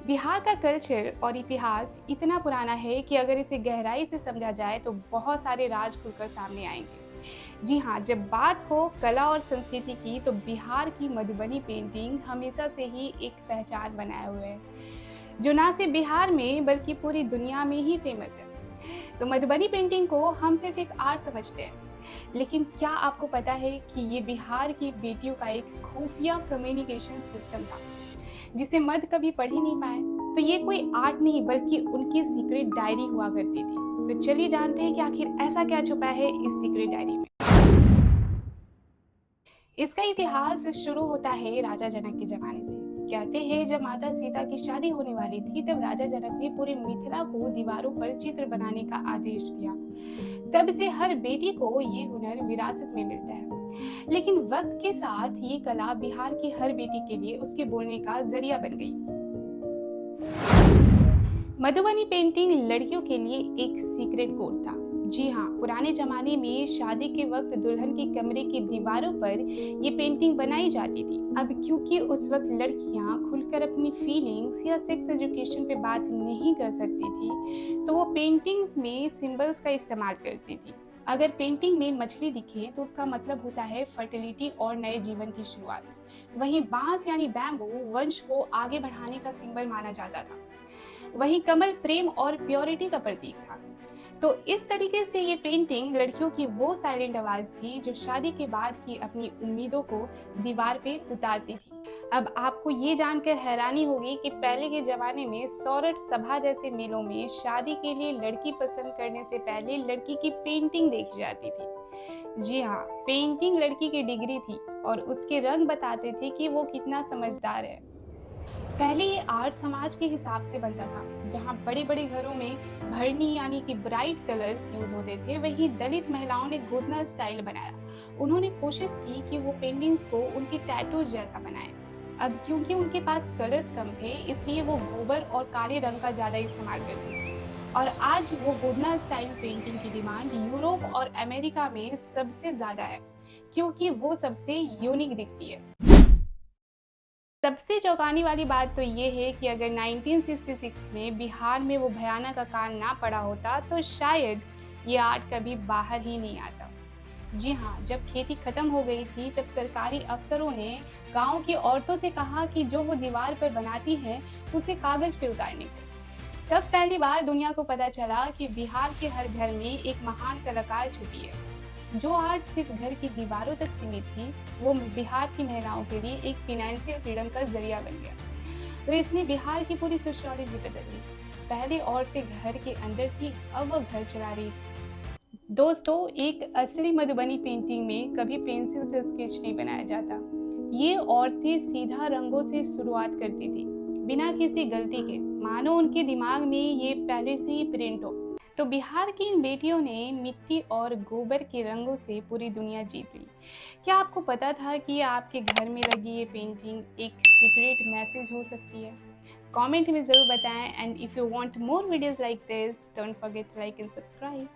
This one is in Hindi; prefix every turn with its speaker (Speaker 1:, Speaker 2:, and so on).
Speaker 1: बिहार का कल्चर और इतिहास इतना पुराना है कि अगर इसे गहराई से समझा जाए तो बहुत सारे राज खुलकर सामने आएंगे। जी हाँ, जब बात हो कला और संस्कृति की तो बिहार की मधुबनी पेंटिंग हमेशा से ही एक पहचान बनाए हुए है, जो ना सिर्फ बिहार में बल्कि पूरी दुनिया में ही फेमस है। तो मधुबनी पेंटिंग को हम सिर्फ एक आर्ट समझते हैं, लेकिन क्या आपको पता है कि ये बिहार की बेटियों का एक खुफिया कम्युनिकेशन सिस्टम था, जिसे मर्द कभी पढ़ ही नहीं पाए। तो ये कोई आर्ट नहीं बल्कि उनकी सीक्रेट डायरी हुआ करती थी। तो चलिए जानते हैं कि आखिर ऐसा क्या छुपा है इस सीक्रेट डायरी में। इसका इतिहास शुरू होता है राजा जनक के जमाने से। कहते हैं जब माता सीता की शादी होने वाली थी तब राजा जनक ने पूरे मिथिला को दीवारों पर चित्र बनाने का आदेश दिया। तब से हर बेटी को ये हुनर विरासत में मिलता है। लेकिन वक्त के साथ ये कला बिहार की हर बेटी के लिए उसके बोलने का जरिया बन गई। मधुबनी पेंटिंग लड़कियों के लिए एक सीक्रेट कोड था। जी हाँ, पुराने जमाने में शादी के वक्त दुल्हन के कमरे की दीवारों पर ये पेंटिंग बनाई जाती थी। अब क्योंकि उस वक्त लड़कियां खुलकर अपनी फीलिंग्स या सेक्स एजुकेशन पे बात नहीं कर सकती थी, तो वो पेंटिंग्स में सिंबल्स का इस्तेमाल करती थी। अगर पेंटिंग में मछली दिखे तो उसका मतलब होता है फर्टिलिटी और नए जीवन की शुरुआत। वहीं बांस यानी बैम्बू वंश को आगे बढ़ाने का सिंबल माना जाता था। वहीं कमल प्रेम और प्योरिटी का प्रतीक था। तो इस तरीके से ये पेंटिंग लड़कियों की वो साइलेंट आवाज थी जो शादी के बाद की अपनी उम्मीदों को दीवार पे उतारती थी। अब आपको ये जानकर हैरानी होगी कि पहले के जमाने में सौरठ सभा जैसे मेलों में शादी के लिए लड़की पसंद करने से पहले लड़की की पेंटिंग देखी जाती थी। जी हाँ, पेंटिंग लड़की की डिग्री थी और उसके रंग बताते थे कि वो कितना समझदार है। पहले ये आर्ट समाज के हिसाब से बनता था, जहाँ बड़े बड़े घरों में भरनी यानी कि ब्राइट कलर्स यूज होते थे। वहीं दलित महिलाओं ने गोदना स्टाइल बनाया। उन्होंने कोशिश की कि वो पेंटिंग्स को उनकी टैटूज जैसा बनाए। अब क्योंकि उनके पास कलर्स कम थे, इसलिए वो गोबर और काले रंग का ज्यादा इस्तेमाल करती थी। और आज वो गोदना स्टाइल पेंटिंग की डिमांड यूरोप और अमेरिका में सबसे ज्यादा है, क्योंकि वो सबसे यूनिक दिखती है। सबसे चौंकाने वाली बात तो ये है कि अगर 1966 में बिहार में वो भयानक अकाल ना पड़ा होता तो शायद ये आर्ट कभी बाहर ही नहीं आता। जी हाँ, जब खेती खत्म हो गई थी तब सरकारी अफसरों ने गांव की औरतों से कहा कि जो वो दीवार पर बनाती है उसे कागज पे उतारने को। तब पहली बार दुनिया को पता चला कि बिहार के हर घर में एक महान कलाकार छुपी है। जो आर्ट सिर्फ घर की दीवारों तक सीमित थी, वो बिहार की महिलाओं के लिए एक फिनेंशियल फ्रीडम का जरिया बन गया। तो इसने बिहार की पूरी सोशियोलॉजी बदल दी। पहले औरतें घर के अंदर थी, अब वो घर चला रही थी। दोस्तों, एक असली मधुबनी पेंटिंग में कभी पेंसिल से स्केच नहीं बनाया जाता। ये औरतें सीधा रंगों से शुरुआत करती थी, बिना किसी गलती के, मानो उनके दिमाग में ये पहले से ही प्रिंट हो। तो बिहार की इन बेटियों ने मिट्टी और गोबर के रंगों से पूरी दुनिया जीत ली। क्या आपको पता था कि आपके घर में लगी ये पेंटिंग एक सीक्रेट मैसेज हो सकती है? कमेंट में ज़रूर बताएं, and if you want more videos like this, don't forget to like and subscribe.